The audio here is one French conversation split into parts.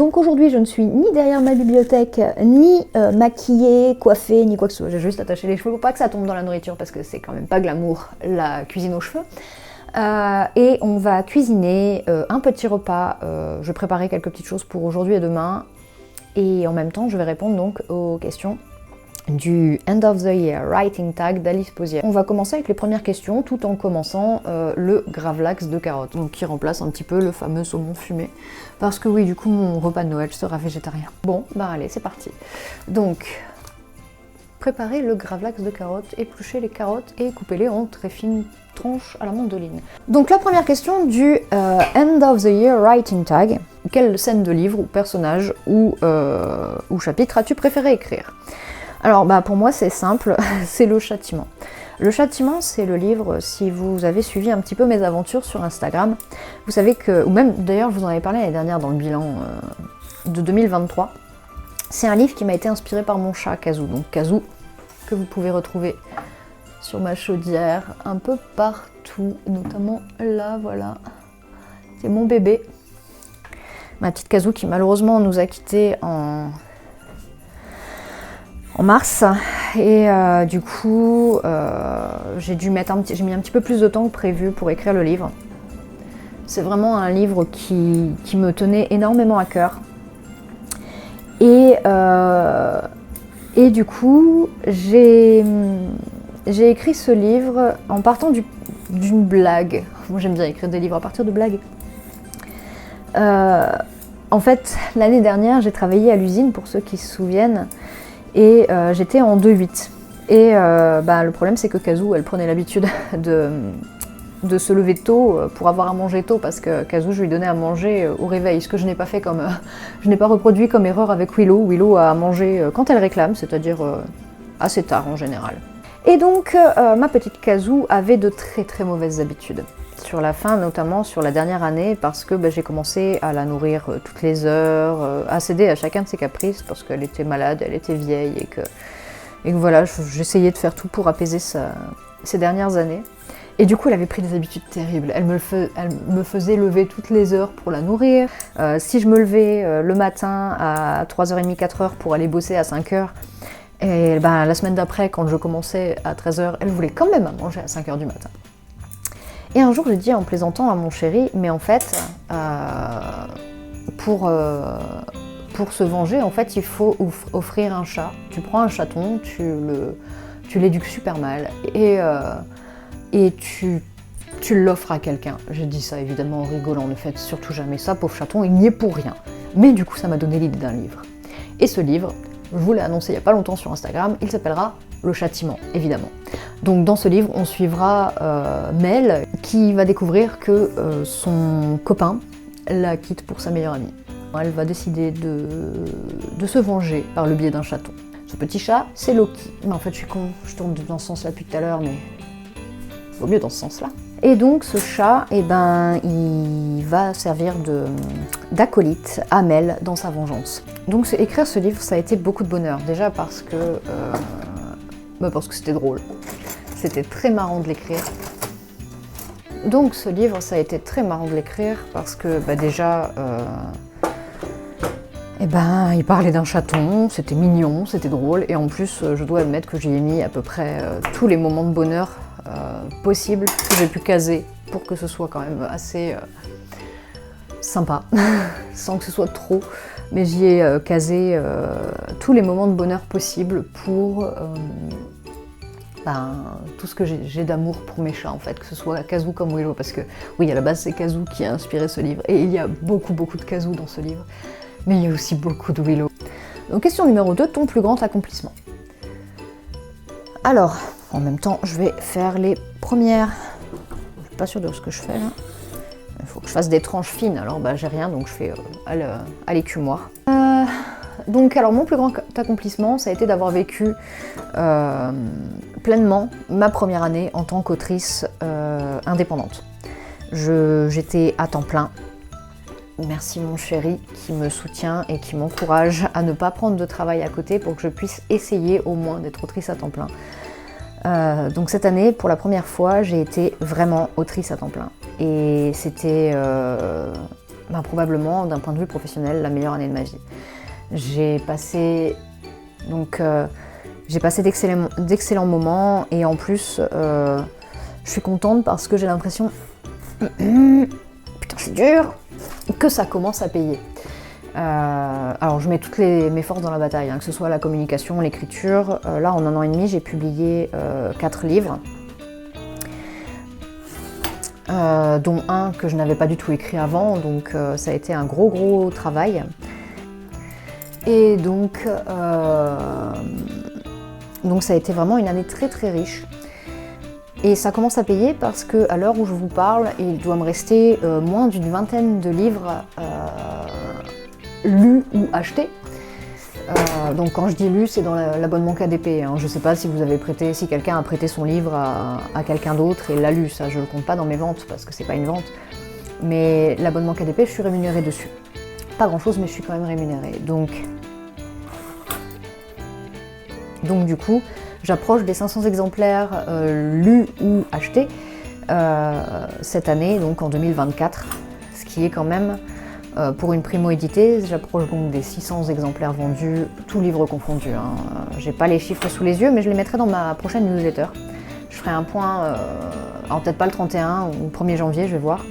Donc aujourd'hui, je ne suis ni derrière ma bibliothèque, ni maquillée, coiffée, ni quoi que ce soit. J'ai juste attaché les cheveux pour pas que ça tombe dans la nourriture, parce que c'est quand même pas glamour, la cuisine aux cheveux. Et on va cuisiner un petit repas. Je vais préparer quelques petites choses pour aujourd'hui et demain. Et en même temps, je vais répondre donc aux questions du End of the Year Writing Tag d'Alice Posière. On va commencer avec les premières questions, tout en commençant le gravlax de carottes, donc qui remplace un petit peu le fameux saumon fumé. Parce que oui, du coup, mon repas de Noël sera végétarien. Bon, bah allez, c'est parti. Donc, préparez le gravlax de carottes, épluchez les carottes et coupez-les en très fines tranches à la mandoline. Donc la première question du End of the Year Writing Tag. Quelle scène de livre ou personnage ou chapitre as-tu préféré écrire? Alors bah pour moi c'est simple, c'est Le Châtiment. Le Châtiment, c'est le livre, si vous avez suivi un petit peu mes aventures sur Instagram, vous savez que, ou même d'ailleurs je vous en avais parlé l'année dernière dans le bilan de 2023, c'est un livre qui m'a été inspiré par mon chat Kazoo. Donc Kazoo, que vous pouvez retrouver sur ma chaudière, un peu partout, notamment là, voilà. C'est mon bébé. Ma petite Kazoo qui malheureusement nous a quittés en mars. Et du coup, j'ai mis un petit peu plus de temps que prévu pour écrire le livre. C'est vraiment un livre qui me tenait énormément à cœur. Et du coup, j'ai écrit ce livre en partant d'une blague. Moi j'aime bien écrire des livres à partir de blagues. En fait, l'année dernière, j'ai travaillé à l'usine, pour ceux qui se souviennent, et j'étais en 2-8. Et le problème, c'est que Kazoo, elle prenait l'habitude de se lever tôt pour avoir à manger tôt, parce que Kazoo, je lui donnais à manger au réveil, ce que je n'ai pas fait je n'ai pas reproduit comme erreur avec Willow. Willow a à manger quand elle réclame, c'est-à-dire assez tard en général. Et donc, ma petite Kazoo avait de très très mauvaises habitudes. Sur la fin, notamment sur la dernière année, parce que j'ai commencé à la nourrir toutes les heures, à céder à chacun de ses caprices, parce qu'elle était malade, elle était vieille, et que voilà, j'essayais de faire tout pour apaiser ces dernières années. Et du coup, elle avait pris des habitudes terribles. Elle me faisait lever toutes les heures pour la nourrir. Si je me levais le matin à 3h30, 4h pour aller bosser à 5h, et la semaine d'après, quand je commençais à 13h, elle voulait quand même à manger à 5h du matin. Et un jour, j'ai dit en plaisantant à mon chéri, mais en fait, pour se venger, en fait, il faut offrir un chat. Tu prends un chaton, tu l'éduques super mal, et tu l'offres à quelqu'un. J'ai dit ça évidemment en rigolant, ne faites surtout jamais ça, pauvre chaton, il n'y est pour rien. Mais du coup, ça m'a donné l'idée d'un livre. Et ce livre, je vous l'ai annoncé il n'y a pas longtemps sur Instagram, il s'appellera Le Châtiment, évidemment. Donc dans ce livre, on suivra Mel, qui va découvrir que son copain la quitte pour sa meilleure amie. Elle va décider de se venger par le biais d'un chaton. Ce petit chat, c'est Loki. Mais en fait, je suis con, je tourne dans ce sens-là depuis tout à l'heure, mais vaut mieux dans ce sens-là. Et donc ce chat, il va servir d'acolyte à Mel dans sa vengeance. Donc écrire ce livre, ça a été beaucoup de bonheur. Déjà parce que c'était drôle. C'était très marrant de l'écrire. Donc ce livre, ça a été très marrant de l'écrire parce que déjà, il parlait d'un chaton, c'était mignon, c'était drôle, et en plus, je dois admettre que j'y ai mis à peu près tous les moments de bonheur possibles que j'ai pu caser pour que ce soit quand même assez sympa, sans que ce soit trop. Mais j'y ai casé tous les moments de bonheur possibles pour tout ce que j'ai d'amour pour mes chats, en fait, que ce soit Kazoo comme Willow, parce que oui, à la base c'est Kazoo qui a inspiré ce livre, et il y a beaucoup de Kazoo dans ce livre, mais il y a aussi beaucoup de Willow. Donc question numéro 2, ton plus grand accomplissement. Alors, en même temps, je vais faire les premières... Je suis pas sûre de ce que je fais là. Il faut que je fasse des tranches fines, alors j'ai rien, donc je fais à l'écumoire. Donc alors mon plus grand accomplissement, ça a été d'avoir vécu pleinement ma première année en tant qu'autrice indépendante. J'étais à temps plein. Merci mon chéri qui me soutient et qui m'encourage à ne pas prendre de travail à côté pour que je puisse essayer au moins d'être autrice à temps plein. Donc cette année, pour la première fois, j'ai été vraiment autrice à temps plein. Et c'était probablement, d'un point de vue professionnel, la meilleure année de ma vie. J'ai passé d'excellents moments et en plus, je suis contente parce que j'ai l'impression, putain c'est dur, que ça commence à payer. Alors je mets toutes mes forces dans la bataille, hein, que ce soit la communication, l'écriture. Là en 1 an et demi j'ai publié 4 livres, dont un que je n'avais pas du tout écrit avant, donc ça a été un gros travail. Et donc ça a été vraiment une année très riche. Et ça commence à payer parce qu'à l'heure où je vous parle, il doit me rester moins d'une vingtaine de livres lus ou achetés. Donc quand je dis lus, c'est dans l'abonnement KDP. Hein. Je ne sais pas si quelqu'un a prêté son livre à quelqu'un d'autre et l'a lu. Ça, je ne le compte pas dans mes ventes parce que c'est pas une vente. Mais l'abonnement KDP, je suis rémunérée dessus. Pas grand chose, mais je suis quand même rémunérée. Donc du coup, j'approche des 500 exemplaires lus ou achetés cette année, donc en 2024, ce qui est quand même, pour une primo-éditée, j'approche donc des 600 exemplaires vendus, tous livres confondus. Hein. J'ai pas les chiffres sous les yeux, mais je les mettrai dans ma prochaine newsletter. Je ferai un point, alors peut-être pas le 31 ou le 1er janvier, je vais voir.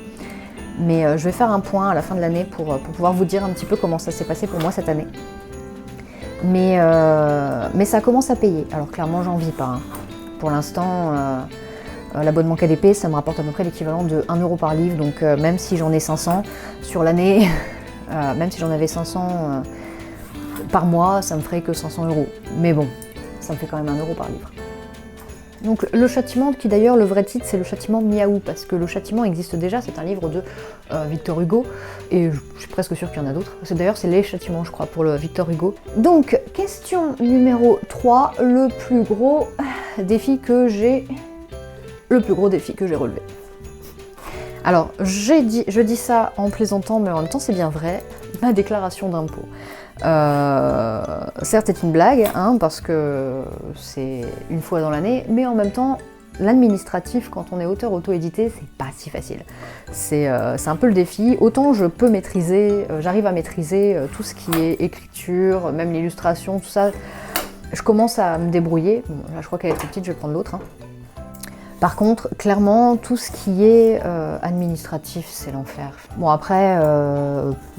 Mais je vais faire un point à la fin de l'année pour pouvoir vous dire un petit peu comment ça s'est passé pour moi cette année. Mais ça commence à payer. Alors clairement, j'en vis pas. Hein. Pour l'instant, l'abonnement KDP, ça me rapporte à peu près l'équivalent de 1 € par livre. Donc même si j'en ai 500 sur l'année, même si j'en avais 500 par mois, ça me ferait que 500 €. Mais bon, ça me fait quand même 1 € par livre. Donc Le Châtiment, qui d'ailleurs, le vrai titre, c'est Le Châtiment Miaou, parce que Le Châtiment existe déjà, c'est un livre de Victor Hugo, et je suis presque sûre qu'il y en a d'autres. D'ailleurs, c'est Les Châtiments, je crois, pour le Victor Hugo. Donc, question numéro 3, le plus gros défi que j'ai relevé. Alors, je dis ça en plaisantant, mais en même temps, c'est bien vrai, ma déclaration d'impôt. Certes, c'est une blague, hein, parce que c'est une fois dans l'année, mais en même temps, l'administratif, quand on est auteur auto-édité, c'est pas si facile. C'est un peu le défi. Autant je peux maîtriser, j'arrive à maîtriser tout ce qui est écriture, même l'illustration, tout ça. Je commence à me débrouiller. Bon, là, je crois qu'elle est trop petite, je vais prendre l'autre. Hein. Par contre, clairement, tout ce qui est administratif, c'est l'enfer. Bon, après,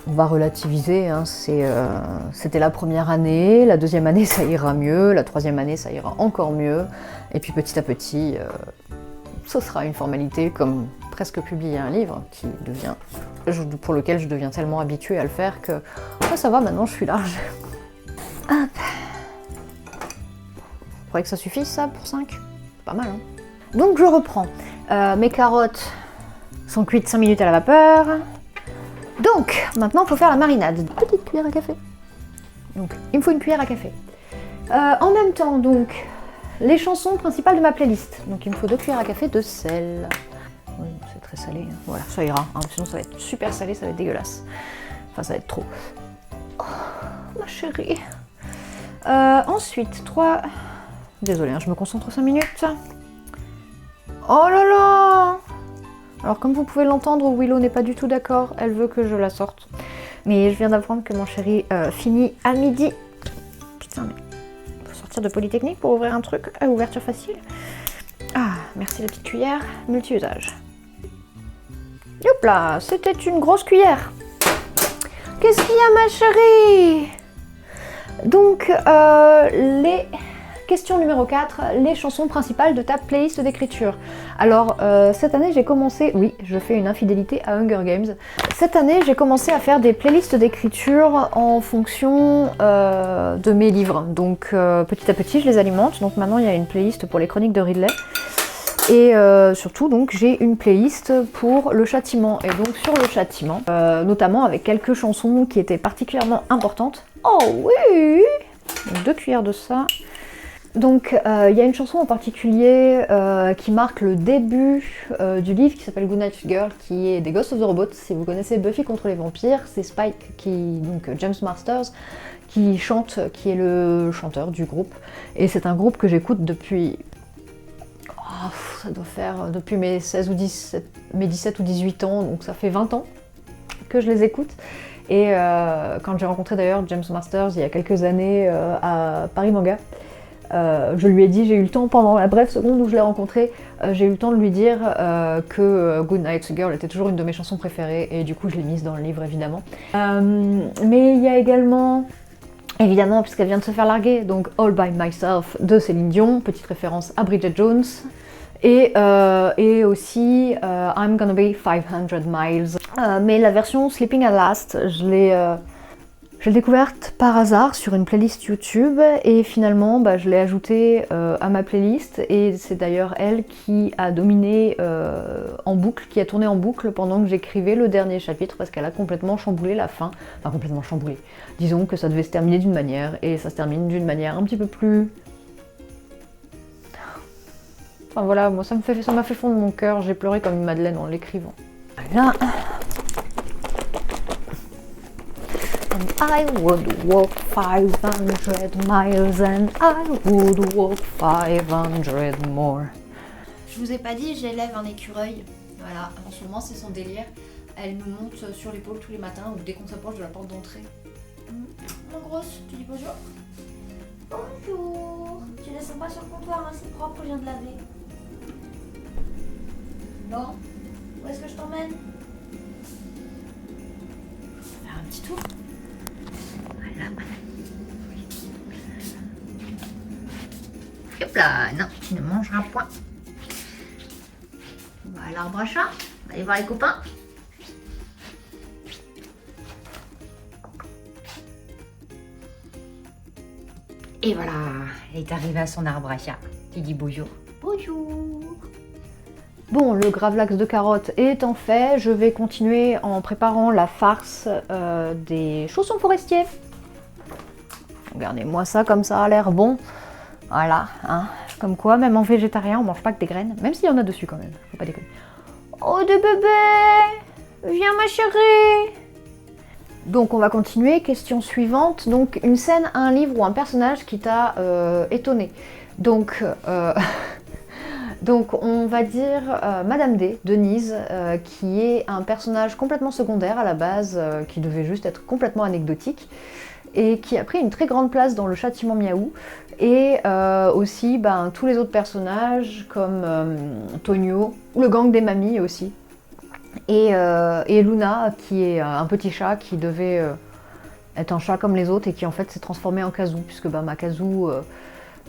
on va relativiser, hein, c'était la première année, la deuxième année ça ira mieux, la troisième année ça ira encore mieux, et puis petit à petit, ce sera une formalité comme presque publier un livre, pour lequel je deviens tellement habituée à le faire que ça va, maintenant je suis large. Hop. Vous croyez que ça suffit ça pour 5 ? Pas mal, hein. Donc je reprends. Mes carottes sont cuites 5 minutes à la vapeur. Donc, maintenant il faut faire la marinade. Petite cuillère à café. Donc, il me faut une cuillère à café. En même temps, donc, les chansons principales de ma playlist. Donc, il me faut 2 cuillères à café de sel. Oui, c'est très salé. Hein. Voilà, ça ira. Hein, sinon, ça va être super salé, ça va être dégueulasse. Enfin, ça va être trop. Oh, ma chérie. Ensuite, 3... Désolée, hein, je me concentre 5 minutes. Oh là là! Alors comme vous pouvez l'entendre, Willow n'est pas du tout d'accord, elle veut que je la sorte. Mais je viens d'apprendre que mon chéri finit à midi. Putain, mais il faut sortir de Polytechnique pour ouvrir un truc à ouverture facile. Ah, merci la petite cuillère, multi-usage. Hop là, c'était une grosse cuillère. Qu'est-ce qu'il y a ma chérie? Donc, question numéro 4, les chansons principales de ta playlist d'écriture. Alors, cette année, j'ai commencé... Oui, je fais une infidélité à Hunger Games. Cette année, j'ai commencé à faire des playlists d'écriture en fonction de mes livres. Donc, petit à petit, je les alimente. Donc, maintenant, il y a une playlist pour les chroniques de Ridley. Et surtout, donc, j'ai une playlist pour Le Châtiment. Et donc, sur Le Châtiment, notamment avec quelques chansons qui étaient particulièrement importantes. Oh oui! Donc, 2 cuillères de ça. Donc, il y a une chanson en particulier qui marque le début du livre qui s'appelle Goodnight Girl, qui est des Ghosts of the Robot. Si vous connaissez Buffy contre les vampires, c'est Spike, donc James Masters, qui chante, qui est le chanteur du groupe. Et c'est un groupe que j'écoute depuis... Oh, ça doit faire depuis mes 17 ou 18 ans, donc ça fait 20 ans. que je les écoute. Et quand j'ai rencontré d'ailleurs James Masters il y a quelques années à Paris Manga, je lui ai dit, j'ai eu le temps pendant la brève seconde où je l'ai rencontré, j'ai eu le temps de lui dire que Good Night Girl était toujours une de mes chansons préférées et du coup je l'ai mise dans le livre évidemment. Mais il y a également, évidemment puisqu'elle vient de se faire larguer, donc All By Myself de Céline Dion, petite référence à Bridget Jones. Et aussi I'm Gonna Be 500 Miles. Mais la version Sleeping at Last, je l'ai découverte par hasard sur une playlist YouTube et finalement je l'ai ajoutée à ma playlist et c'est d'ailleurs elle qui a dominé en boucle, qui a tourné en boucle pendant que j'écrivais le dernier chapitre parce qu'elle a complètement chamboulé la fin. Enfin complètement chamboulé. Disons que ça devait se terminer d'une manière et ça se termine d'une manière un petit peu plus... Enfin voilà, moi ça m'a fait fondre mon cœur, j'ai pleuré comme une madeleine en l'écrivant. Voilà. And I would walk 500 miles and I would walk 500 more. Je vous ai pas dit, j'élève un écureuil. Voilà, en ce moment c'est son délire. Elle nous monte sur l'épaule tous les matins ou dès qu'on s'approche de la porte d'entrée. Mon grosse, tu dis bonjour? Bonjour. Tu descends pas sur le comptoir, hein, c'est propre, je viens de laver. Bon, où est-ce que je t'emmène? On va faire un petit tour. Voilà. Hop là, non, tu ne mangeras point. On va à l'arbre à chat, on va aller voir les copains. Et voilà, elle est arrivée à son arbre à chat. Tu dis bonjour. Bonjour. Bon, le gravlax de carottes étant fait, je vais continuer en préparant la farce des chaussons forestiers. Regardez-moi ça, comme ça a l'air bon. Voilà, hein. Comme quoi, même en végétarien, on mange pas que des graines. Même s'il y en a dessus quand même, faut pas déconner. Oh, des bébés! Viens ma chérie! Donc on va continuer, question suivante. Donc une scène, un livre ou un personnage qui t'a étonné. Donc... Donc on va dire Madame D, Denise, qui est un personnage complètement secondaire à la base, qui devait juste être complètement anecdotique, et qui a pris une très grande place dans le châtiment Miaou, et aussi tous les autres personnages comme Tonio, ou le gang des mamies aussi, et Luna, qui est un petit chat qui devait être un chat comme les autres, et qui en fait s'est transformé en Kazoo, puisque ma Kazoo...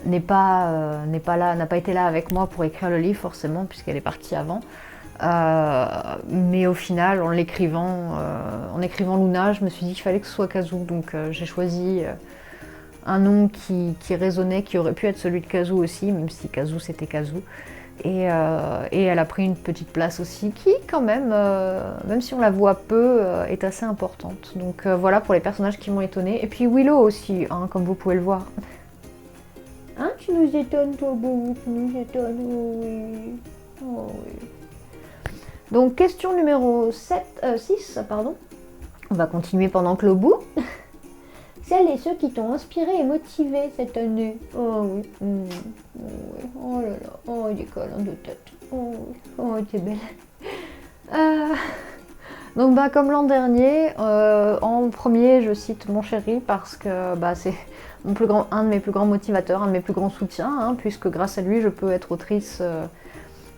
n'est pas là, n'a pas été là avec moi pour écrire le livre forcément puisqu'elle est partie avant. Mais au final, en écrivant Luna, je me suis dit qu'il fallait que ce soit Kazoo, donc j'ai choisi un nom qui résonnait, qui aurait pu être celui de Kazoo aussi, même si Kazoo c'était Kazoo. Et elle a pris une petite place aussi qui quand même, même si on la voit peu, est assez importante. Donc voilà pour les personnages qui m'ont étonnée. Et puis Willow aussi, hein, comme vous pouvez le voir. Hein, tu nous étonnes, toi, beau, tu nous étonnes, oh oui. Oh oui. Donc, question numéro 6, pardon. On va continuer pendant que l'eau bout. Celles et ceux qui t'ont inspiré et motivé cette année. Oh oui. Oh, oui. Oh là là. Oh, des câlins de tête. Oh oui. Oh, t'es belle. Donc, comme l'an dernier, en premier, je cite Mon Chéri parce que c'est... un de mes plus grands motivateurs, un de mes plus grands soutiens, hein, puisque grâce à lui, je peux être autrice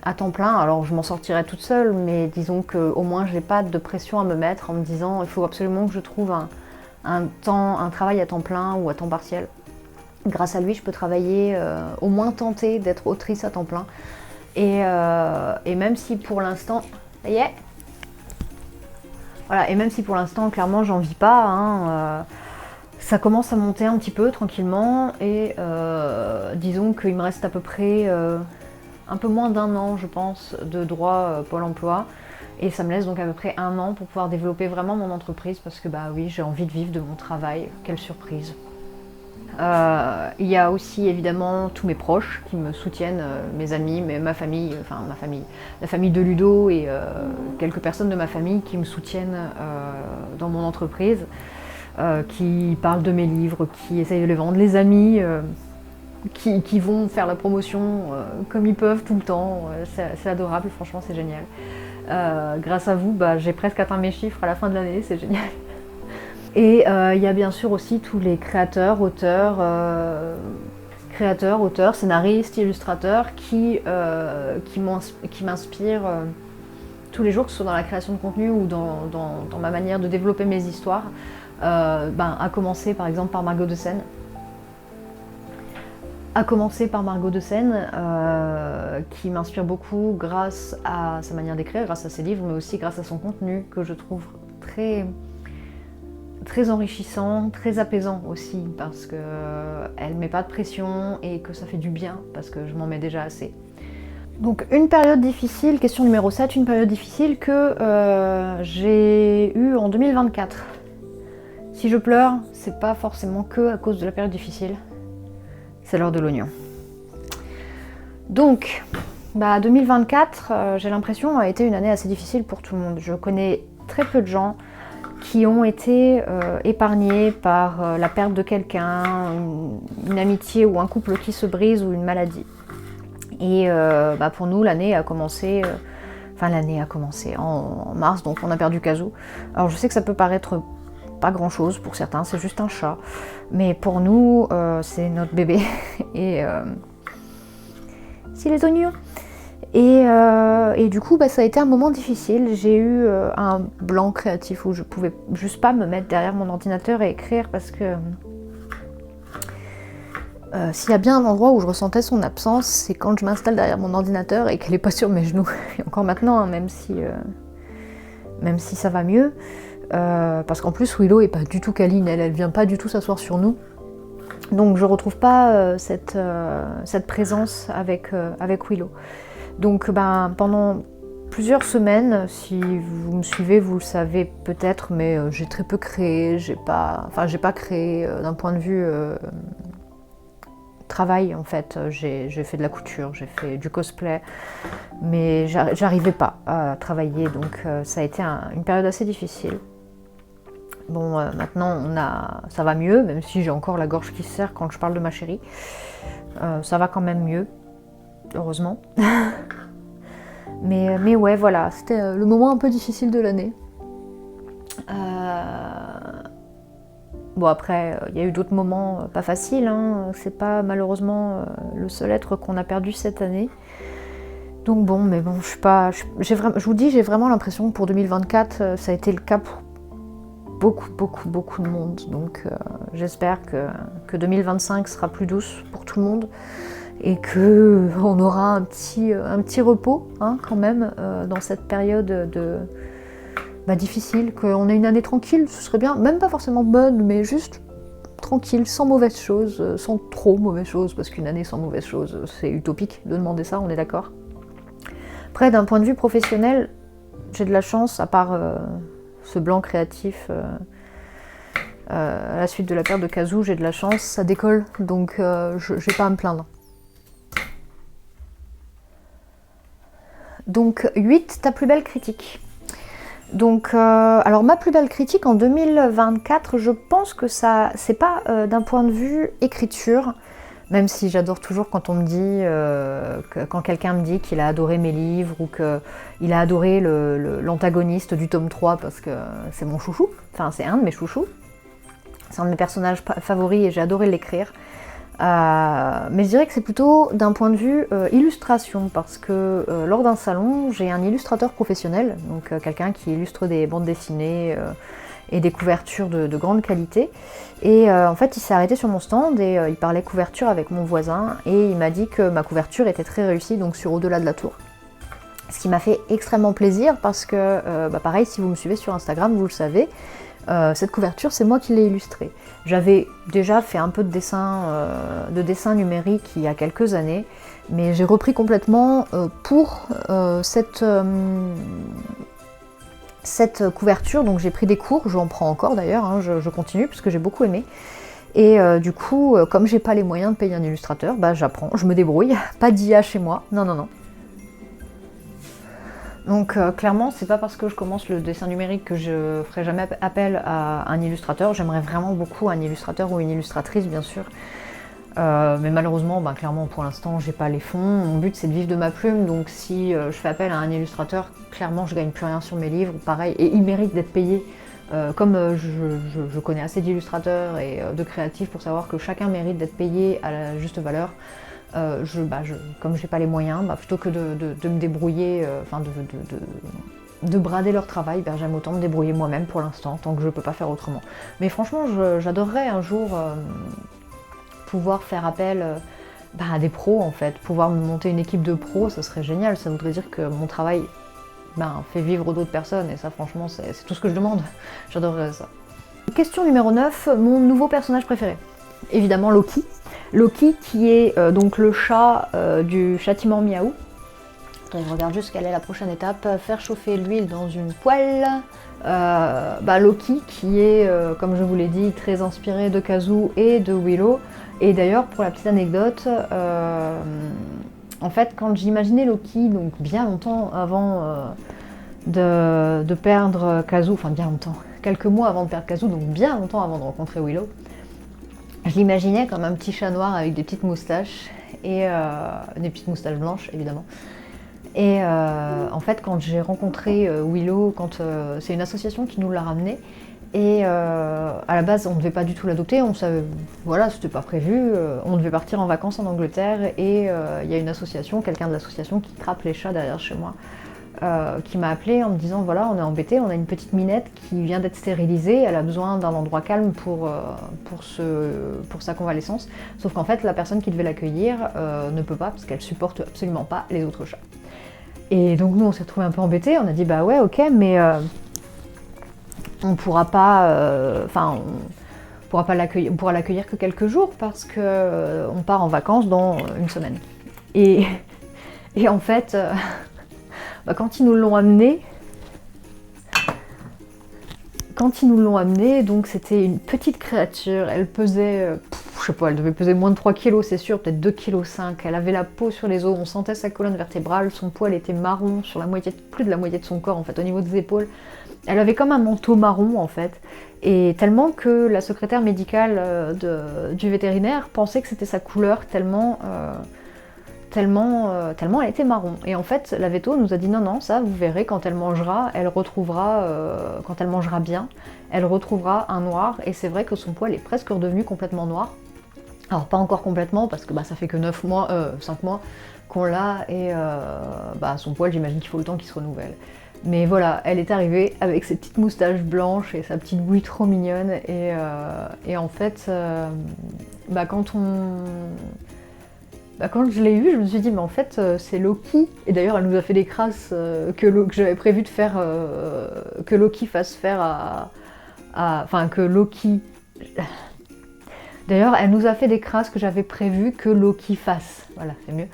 à temps plein. Alors, je m'en sortirai toute seule, mais disons qu'au moins, j'ai pas de pression à me mettre en me disant il faut absolument que je trouve un travail à temps plein ou à temps partiel. Grâce à lui, je peux travailler, au moins tenter d'être autrice à temps plein. Et même si pour l'instant... Ça y est. Voilà, et même si pour l'instant, clairement, j'en vis pas, hein, ça commence à monter un petit peu tranquillement et disons qu'il me reste à peu près un peu moins d'un an, je pense, de droit Pôle emploi. Et ça me laisse donc à peu près un an pour pouvoir développer vraiment mon entreprise parce que oui, j'ai envie de vivre de mon travail. Quelle surprise! Il y a aussi évidemment tous mes proches qui me soutiennent, mes amis, ma famille, la famille de Ludo et quelques personnes de ma famille qui me soutiennent dans mon entreprise. Qui parlent de mes livres, qui essayent de les vendre, les amis qui vont faire la promotion comme ils peuvent tout le temps, c'est adorable, franchement c'est génial. Grâce à vous, j'ai presque atteint mes chiffres à la fin de l'année, c'est génial. Et il y a bien sûr aussi tous les créateurs, auteurs, scénaristes, illustrateurs qui m'inspirent tous les jours, que ce soit dans la création de contenu ou dans ma manière de développer mes histoires. À commencer par exemple par Margot de Seine. Qui m'inspire beaucoup grâce à sa manière d'écrire, grâce à ses livres, mais aussi grâce à son contenu que je trouve très, très enrichissant, très apaisant aussi, parce qu'elle ne met pas de pression et que ça fait du bien, parce que je m'en mets déjà assez. Donc une période difficile, question numéro 7, une période difficile que j'ai eue en 2024. Si je pleure, c'est pas forcément que à cause de la période difficile. C'est l'heure de l'oignon. Donc, 2024, j'ai l'impression, a été une année assez difficile pour tout le monde. Je connais très peu de gens qui ont été épargnés par la perte de quelqu'un, une amitié ou un couple qui se brise ou une maladie. Et pour nous, l'année a commencé en mars, donc on a perdu Kazoo. Alors je sais que ça peut paraître pas grand chose pour certains, c'est juste un chat. Mais pour nous, c'est notre bébé. Et c'est les oignons. Et du coup, ça a été un moment difficile. J'ai eu un blanc créatif où je pouvais juste pas me mettre derrière mon ordinateur et écrire parce que s'il y a bien un endroit où je ressentais son absence, c'est quand je m'installe derrière mon ordinateur et qu'elle n'est pas sur mes genoux. Et encore maintenant, même si ça va mieux. Parce qu'en plus Willow est pas du tout câline, elle vient pas du tout s'asseoir sur nous. Donc je retrouve pas cette présence avec Willow. Donc pendant plusieurs semaines, si vous me suivez, vous le savez peut-être, mais j'ai très peu créé, j'ai pas créé d'un point de vue travail en fait. J'ai fait de la couture, j'ai fait du cosplay, mais j'arrivais pas à travailler, donc ça a été une période assez difficile. Bon, maintenant ça va mieux, même si j'ai encore la gorge qui se serre quand je parle de ma chérie. Ça va quand même mieux, heureusement. mais ouais, voilà, c'était le moment un peu difficile de l'année. Bon, après, il y a eu d'autres moments pas faciles, hein. C'est pas malheureusement le seul être qu'on a perdu cette année. Donc bon, mais bon, je vous dis, j'ai vraiment l'impression que pour 2024, ça a été le cas pour beaucoup de monde. Donc j'espère que 2025 sera plus douce pour tout le monde et qu'on aura un petit repos quand même dans cette période difficile, qu'on ait une année tranquille, ce serait bien, même pas forcément bonne, mais juste tranquille, sans mauvaises choses, sans trop mauvaises choses, parce qu'une année sans mauvaises choses, c'est utopique de demander ça, on est d'accord. Après, d'un point de vue professionnel, j'ai de la chance, à part ce blanc créatif à la suite de la perte de Kazoo, j'ai de la chance, ça décolle, donc je n'ai pas à me plaindre. Donc 8, ta plus belle critique. Donc, alors ma plus belle critique en 2024, je pense que ça, c'est pas d'un point de vue écriture, même si j'adore toujours quand on me dit, quand quelqu'un me dit qu'il a adoré mes livres ou qu'il a adoré l'antagoniste du tome 3 parce que c'est mon chouchou, enfin c'est un de mes chouchous, c'est un de mes personnages favoris et j'ai adoré l'écrire. Mais je dirais que c'est plutôt d'un point de vue illustration, parce que lors d'un salon, j'ai un illustrateur professionnel, donc quelqu'un qui illustre des bandes dessinées et des couvertures de grande qualité. Et en fait, il s'est arrêté sur mon stand et il parlait couverture avec mon voisin et il m'a dit que ma couverture était très réussie, donc sur Au-delà de la tour. Ce qui m'a fait extrêmement plaisir parce que, pareil, si vous me suivez sur Instagram, vous le savez, cette couverture, c'est moi qui l'ai illustrée. J'avais déjà fait un peu de dessin numérique il y a quelques années, mais j'ai repris complètement pour cette couverture, donc j'ai pris des cours, j'en prends encore d'ailleurs, hein, je continue parce que j'ai beaucoup aimé. Et du coup, comme j'ai pas les moyens de payer un illustrateur, j'apprends, je me débrouille, pas d'IA chez moi, non. Donc clairement, c'est pas parce que je commence le dessin numérique que je ferai jamais appel à un illustrateur. J'aimerais vraiment beaucoup un illustrateur ou une illustratrice, bien sûr. Mais malheureusement, clairement, pour l'instant, j'ai pas les fonds. Mon but, c'est de vivre de ma plume. Donc, si je fais appel à un illustrateur, clairement, je gagne plus rien sur mes livres. Pareil, et il mérite d'être payé. Comme je connais assez d'illustrateurs et de créatifs pour savoir que chacun mérite d'être payé à la juste valeur, comme j'ai pas les moyens, plutôt que de me débrouiller, de brader leur travail, j'aime autant me débrouiller moi-même pour l'instant, tant que je peux pas faire autrement. Mais franchement, j'adorerais un jour pouvoir faire appel à des pros en fait, pouvoir me monter une équipe de pros, ça serait génial, ça voudrait dire que mon travail fait vivre d'autres personnes, et ça franchement c'est tout ce que je demande, j'adorerais ça. Question numéro 9, mon nouveau personnage préféré. Évidemment Loki. Loki qui est donc le chat du châtiment Miaou. Je regarde juste quelle est la prochaine étape. Faire chauffer l'huile dans une poêle. Loki qui est, comme je vous l'ai dit, très inspiré de Kazoo et de Willow. Et d'ailleurs, pour la petite anecdote, en fait, quand j'imaginais Loki, donc bien longtemps avant de perdre Kazoo, enfin bien longtemps, quelques mois avant de perdre Kazoo, donc bien longtemps avant de rencontrer Willow, je l'imaginais comme un petit chat noir avec des petites moustaches, et des petites moustaches blanches évidemment. Et en fait, quand j'ai rencontré Willow, c'est une association qui nous l'a ramené, et à la base on ne devait pas du tout l'adopter, on savait, voilà, c'était pas prévu, on devait partir en vacances en Angleterre, et il y a une association, quelqu'un de l'association qui trappe les chats derrière chez moi, qui m'a appelé en me disant voilà, on est embêté, on a une petite minette qui vient d'être stérilisée, elle a besoin d'un endroit calme pour sa convalescence, sauf qu'en fait la personne qui devait l'accueillir ne peut pas parce qu'elle supporte absolument pas les autres chats. Et donc nous on s'est retrouvés un peu embêtés, on a dit bah ouais ok, mais on pourra pas l'accueillir, on pourra l'accueillir que quelques jours parce que on part en vacances dans une semaine. Et en fait quand ils nous l'ont amené, donc c'était une petite créature, elle pesait, je sais pas, elle devait peser moins de 3 kg, c'est sûr, peut-être 2,5 kg, elle avait la peau sur les os, on sentait sa colonne vertébrale, son poil était marron sur plus de la moitié de son corps en fait, au niveau des épaules. Elle avait comme un manteau marron en fait, et tellement que la secrétaire médicale du vétérinaire pensait que c'était sa couleur, tellement elle était marron. Et en fait, la véto nous a dit non, ça, vous verrez, quand elle mangera, quand elle mangera bien, elle retrouvera un noir. Et c'est vrai que son poil est presque redevenu complètement noir. Alors pas encore complètement, parce que ça fait que 5 mois qu'on l'a, et son poil, j'imagine qu'il faut le temps qu'il se renouvelle. Mais voilà, elle est arrivée avec ses petites moustaches blanches et sa petite bouille trop mignonne. Et en fait, quand je l'ai eue, je me suis dit, mais en fait, c'est Loki. Et d'ailleurs, elle nous a fait des crasses que j'avais prévu de faire, que Loki fasse faire que Loki... D'ailleurs, elle nous a fait des crasses que j'avais prévu que Loki fasse. Voilà, c'est mieux.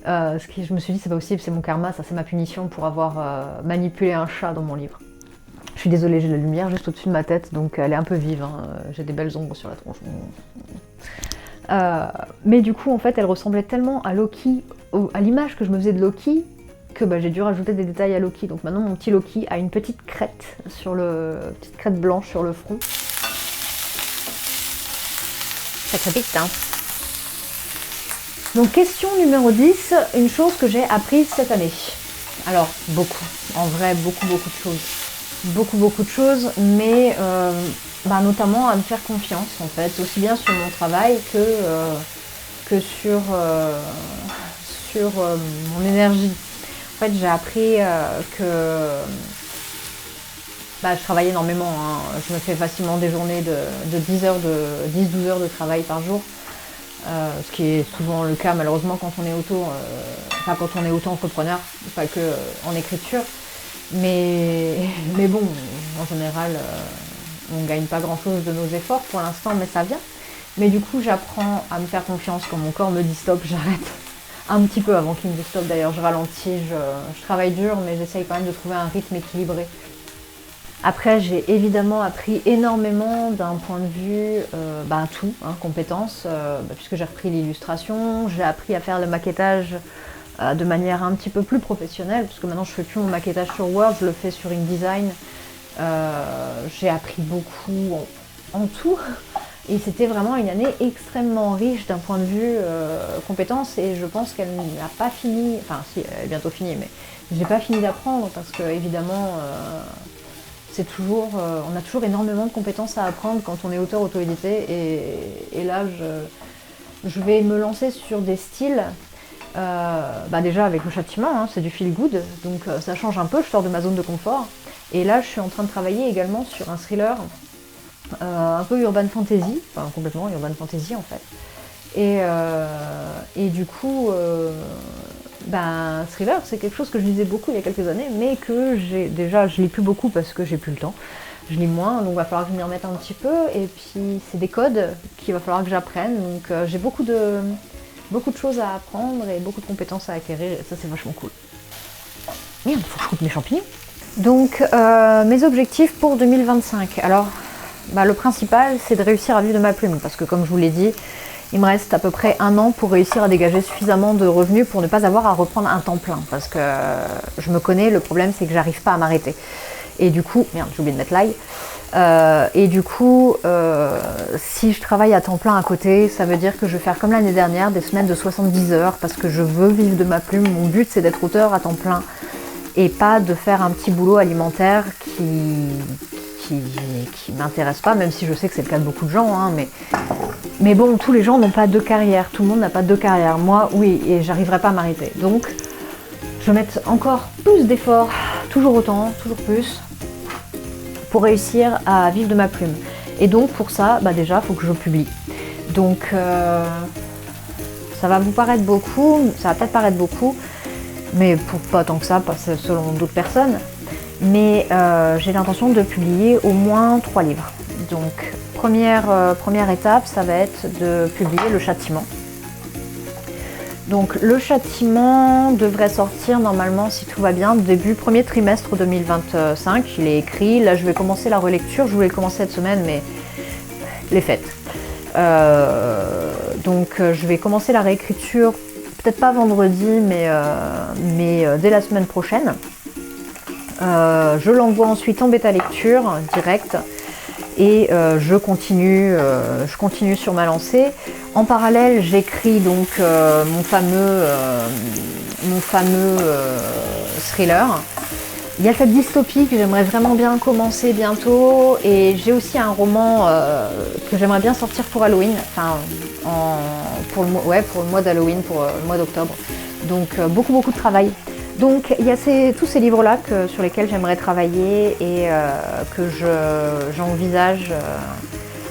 Je me suis dit, c'est pas possible, c'est mon karma, ça c'est ma punition pour avoir manipulé un chat dans mon livre. Je suis désolée, j'ai la lumière juste au-dessus de ma tête, donc elle est un peu vive, hein. J'ai des belles ombres sur la tronche. Mais du coup, en fait, elle ressemblait tellement à Loki, à l'image que je me faisais de Loki, que j'ai dû rajouter des détails à Loki. Donc maintenant, mon petit Loki a une petite crête blanche sur le front. Ça crépite, hein. Donc question numéro 10, une chose que j'ai apprise cette année. Alors, beaucoup, en vrai, beaucoup de choses. Beaucoup de choses, mais notamment à me faire confiance en fait, aussi bien sur mon travail que sur mon énergie. En fait, j'ai appris que je travaille énormément, hein. Je me fais facilement des journées de 10-12 heures de travail par jour, ce qui est souvent le cas malheureusement quand on est auto-entrepreneur, pas que en écriture. Mais bon, en général, on ne gagne pas grand-chose de nos efforts pour l'instant, mais ça vient. Mais du coup, j'apprends à me faire confiance quand mon corps me dit stop, j'arrête. Un petit peu avant qu'il me dise stop, d'ailleurs, je ralentis, je travaille dur, mais j'essaye quand même de trouver un rythme équilibré. Après, j'ai évidemment appris énormément d'un point de vue compétences, puisque j'ai repris l'illustration, j'ai appris à faire le maquettage de manière un petit peu plus professionnelle, parce que maintenant je fais plus mon maquettage sur Word, je le fais sur InDesign. J'ai appris beaucoup en tout, Et c'était vraiment une année extrêmement riche d'un point de vue compétences, et je pense qu'elle n'a pas fini, enfin si, elle est bientôt finie, mais je n'ai pas fini d'apprendre parce que évidemment c'est toujours, on a toujours énormément de compétences à apprendre quand on est auteur auto-édité, et là je vais me lancer sur des styles. Déjà avec le châtiment, hein, c'est du feel good, donc ça change un peu, je sors de ma zone de confort. Et là je suis en train de travailler également sur un thriller un peu urban fantasy, enfin complètement urban fantasy en fait. Et du coup, thriller c'est quelque chose que je lisais beaucoup il y a quelques années, mais que je lis plus beaucoup parce que j'ai plus le temps. Je lis moins, donc il va falloir que je m'y remette un petit peu. Et puis c'est des codes qu'il va falloir que j'apprenne, donc j'ai beaucoup de choses à apprendre et beaucoup de compétences à acquérir, et ça c'est vachement cool. Merde, faut que je coupe mes champignons. Donc mes objectifs pour 2025. Alors le principal c'est de réussir à vivre de ma plume, parce que comme je vous l'ai dit, il me reste à peu près 1 an pour réussir à dégager suffisamment de revenus pour ne pas avoir à reprendre un temps plein, parce que je me connais, le problème c'est que j'arrive pas à m'arrêter. Et du coup, merde, j'ai oublié de mettre l'ail. Si je travaille à temps plein à côté, ça veut dire que je vais faire comme l'année dernière, des semaines de 70 heures, parce que je veux vivre de ma plume. Mon but c'est d'être auteur à temps plein et pas de faire un petit boulot alimentaire qui m'intéresse pas, même si je sais que c'est le cas de beaucoup de gens, hein, mais bon, tous les gens n'ont pas 2 carrières, tout le monde n'a pas 2 carrières. Moi oui, et j'arriverai pas à m'arrêter. Donc je vais mettre encore plus d'efforts, toujours autant, toujours plus, pour réussir à vivre de ma plume. Et donc pour ça, déjà, il faut que je publie. Donc ça va vous paraître beaucoup, ça va peut-être paraître beaucoup, mais pour pas tant que ça, pas selon d'autres personnes. Mais j'ai l'intention de publier au moins 3 livres. Donc première étape, ça va être de publier Le Châtiment. Donc le Châtiment devrait sortir normalement, si tout va bien, début premier trimestre 2025. Il est écrit, là je vais commencer la relecture, je voulais le commencer cette semaine, mais les fêtes. Donc je vais commencer la réécriture, peut-être pas vendredi, mais dès la semaine prochaine. Je l'envoie ensuite en bêta lecture direct, et je continue sur ma lancée. En parallèle, j'écris donc mon fameux thriller. Il y a cette dystopie que j'aimerais vraiment bien commencer bientôt, et j'ai aussi un roman que j'aimerais bien sortir pour Halloween, pour le mois d'Halloween, pour le mois d'octobre. Donc beaucoup de travail. Donc il y a tous ces livres-là sur lesquels j'aimerais travailler, et que j'envisage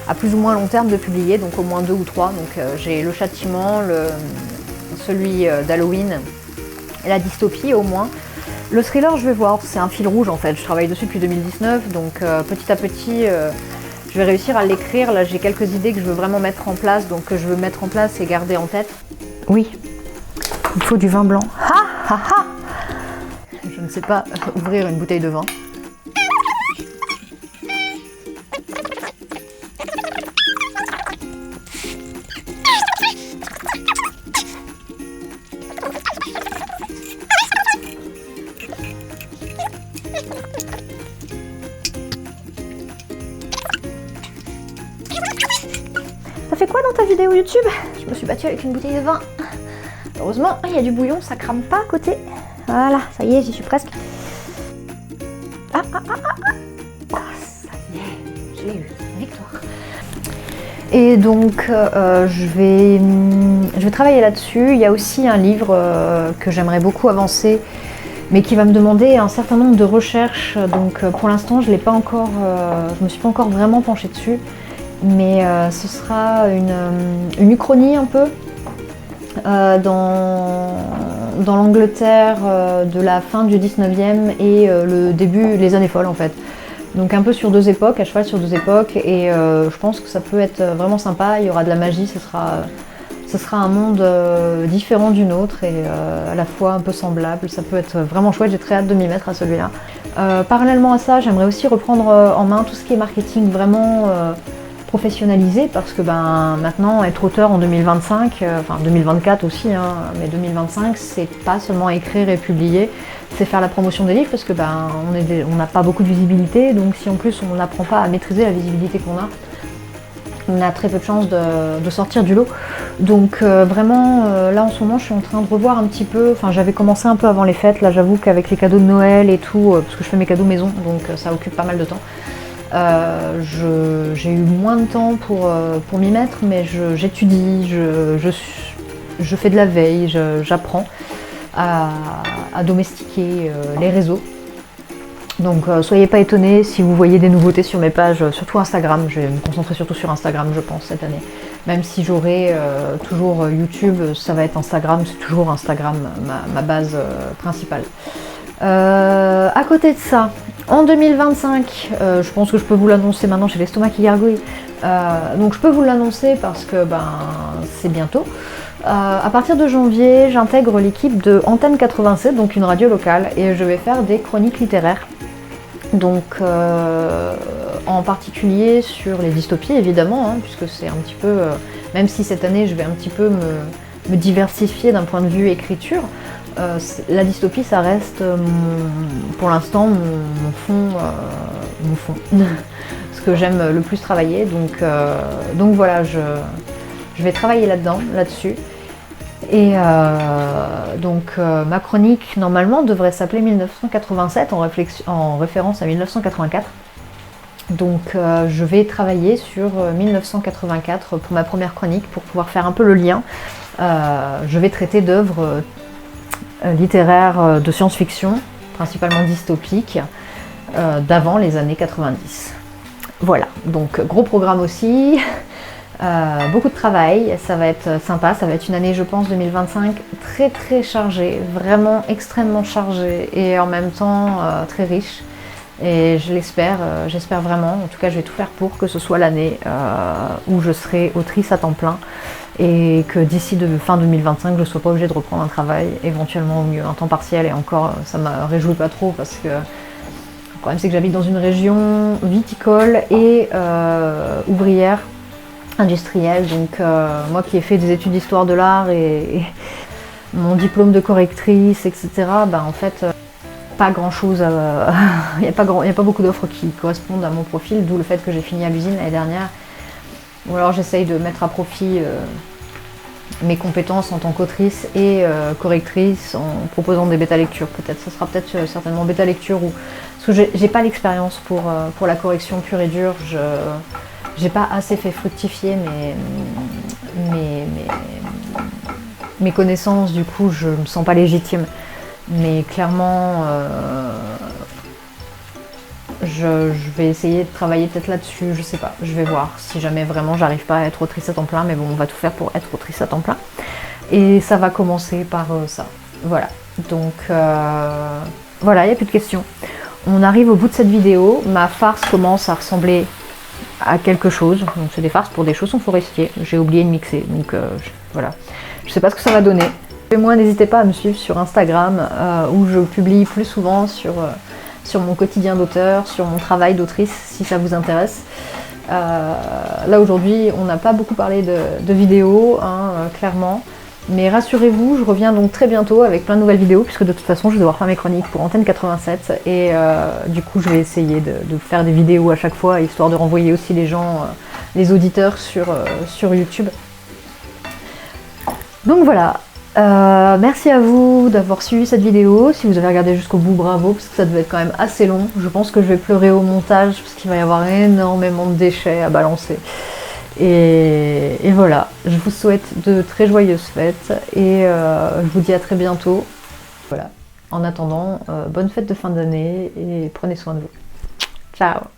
à plus ou moins long terme de publier, donc au moins 2 ou 3. Donc j'ai Le Châtiment, celui d'Halloween et la dystopie au moins. Le thriller, je vais voir, c'est un fil rouge en fait, je travaille dessus depuis 2019, donc petit à petit je vais réussir à l'écrire. Là j'ai quelques idées que je veux vraiment mettre en place, donc que je veux mettre en place et garder en tête. Oui, il faut du vin blanc. Ha ha ha! Je ne sais pas ouvrir une bouteille de vin. Ça fait quoi dans ta vidéo YouTube? Je me suis battue avec une bouteille de vin. Heureusement, il y a du bouillon, ça crame pas à côté. Voilà, ça y est, j'y suis presque. Ça y est, j'ai eu victoire. Et donc, je vais travailler là-dessus. Il y a aussi un livre que j'aimerais beaucoup avancer, mais qui va me demander un certain nombre de recherches. Donc, pour l'instant, je me suis pas encore vraiment penchée dessus. Mais ce sera une uchronie un peu dans l'Angleterre de la fin du 19e et le début, les années folles en fait. Donc un peu sur 2 époques, à cheval sur 2 époques, et je pense que ça peut être vraiment sympa. Il y aura de la magie, ce sera un monde différent du nôtre, et à la fois un peu semblable. Ça peut être vraiment chouette, j'ai très hâte de m'y mettre à celui-là. Parallèlement à ça, j'aimerais aussi reprendre en main tout ce qui est marketing vraiment professionnalisé, parce que maintenant être auteur en 2025, enfin 2024 aussi, hein, mais 2025 c'est pas seulement écrire et publier, c'est faire la promotion des livres, parce que on n'a pas beaucoup de visibilité, donc si en plus on n'apprend pas à maîtriser la visibilité qu'on a, on a très peu de chances de sortir du lot. Donc vraiment, là en ce moment, je suis en train de revoir un petit peu. Enfin, j'avais commencé un peu avant les fêtes. Là, j'avoue qu'avec les cadeaux de Noël et tout, parce que je fais mes cadeaux maison, donc ça occupe pas mal de temps. J'ai eu moins de temps pour m'y mettre, mais j'étudie, je fais de la veille, j'apprends à domestiquer les réseaux. Donc soyez pas étonnés si vous voyez des nouveautés sur mes pages, surtout Instagram. Je vais me concentrer surtout sur Instagram, je pense, cette année. Même si j'aurai toujours YouTube, ça va être Instagram, c'est toujours Instagram ma base principale. À côté de ça, en 2025, je pense que je peux vous l'annoncer maintenant, j'ai l'estomac qui gargouille. Donc je peux vous l'annoncer parce que c'est bientôt. À partir de janvier, j'intègre l'équipe de Antenne 87, donc une radio locale, et je vais faire des chroniques littéraires. Donc en particulier sur les dystopies évidemment, puisque c'est un petit peu, même si cette année je vais un petit peu me diversifier d'un point de vue écriture, la dystopie ça reste pour l'instant mon fond, ce que j'aime le plus travailler, donc voilà, je vais travailler là-dessus. Et donc ma chronique normalement devrait s'appeler 1987 en référence à 1984. Donc je vais travailler sur 1984 pour ma première chronique pour pouvoir faire un peu le lien. Je vais traiter d'œuvres littéraires de science-fiction, principalement dystopiques, d'avant les années 90. Voilà, donc gros programme aussi. Beaucoup de travail, ça va être sympa, ça va être une année je pense 2025 très très chargée, vraiment extrêmement chargée et en même temps très riche, et je l'espère, j'espère vraiment, en tout cas je vais tout faire pour que ce soit l'année où je serai autrice à temps plein et que d'ici fin 2025 je ne sois pas obligée de reprendre un travail, éventuellement au mieux un temps partiel, et encore ça ne me réjouit pas trop parce que le problème c'est que j'habite dans une région viticole et ouvrière, industrielle, donc moi qui ai fait des études d'histoire de l'art et mon diplôme de correctrice, etc., en fait, pas grand chose, il n'y a pas beaucoup d'offres qui correspondent à mon profil, d'où le fait que j'ai fini à l'usine l'année dernière. Ou alors j'essaye de mettre à profit mes compétences en tant qu'autrice et correctrice en proposant des bêta-lectures. Peut-être, ça sera peut-être certainement bêta-lecture, parce que j'ai pas l'expérience pour la correction pure et dure. J'ai pas assez fait fructifier mes connaissances, du coup je me sens pas légitime. Mais clairement, je vais essayer de travailler peut-être là-dessus, je sais pas, je vais voir si jamais vraiment j'arrive pas à être autrice à temps plein, mais bon, on va tout faire pour être autrice à temps plein. Et ça va commencer par ça. Voilà, donc voilà, il n'y a plus de questions. On arrive au bout de cette vidéo, ma farce commence à ressembler à quelque chose, donc c'est des farces pour des chaussons forestiers, j'ai oublié de mixer, donc voilà, je sais pas ce que ça va donner. Et moi, n'hésitez pas à me suivre sur Instagram où je publie plus souvent sur mon quotidien d'auteur, sur mon travail d'autrice si ça vous intéresse. Là aujourd'hui on n'a pas beaucoup parlé de vidéos, clairement, mais rassurez-vous, je reviens donc très bientôt avec plein de nouvelles vidéos, puisque de toute façon je vais devoir faire mes chroniques pour Antenne 87, et du coup je vais essayer de faire des vidéos à chaque fois, histoire de renvoyer aussi les gens, les auditeurs sur YouTube. Donc voilà, merci à vous d'avoir suivi cette vidéo. Si vous avez regardé jusqu'au bout, bravo, parce que ça devait être quand même assez long. Je pense que je vais pleurer au montage, parce qu'il va y avoir énormément de déchets à balancer. Et voilà, je vous souhaite de très joyeuses fêtes, et je vous dis à très bientôt. Voilà, en attendant, bonne fête de fin d'année, et prenez soin de vous. Ciao!